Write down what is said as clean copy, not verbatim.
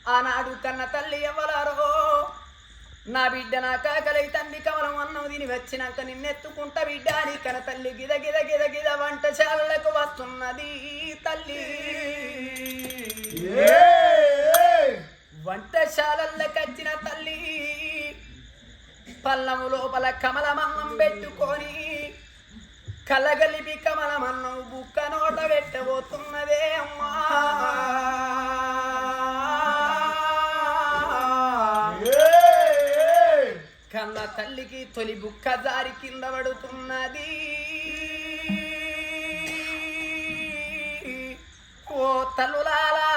ఆనాడు కన్న తల్లి ఎవ్వలారో నా బిడ్డ నా కాకలై తండ్రి కమలం అన్నం తిని వచ్చినాక నిన్నెత్తుకుంటా బిడ్డ నీ కన్న తల్లి గిద గిద గిద గిద వంటశాలలకు వస్తున్నది తల్లి వంటశాలలకు వచ్చిన తల్లి పల్లము లోపల కమలమన్నం పెట్టుకొని కలగలిపి కమలమన్నం బుక్క నోట పెట్టబోతున్నదే అమ్మా కన్న తల్లికి తొలి బుక్క జారి కింద పడుతున్నది ఓ తల్లులాలా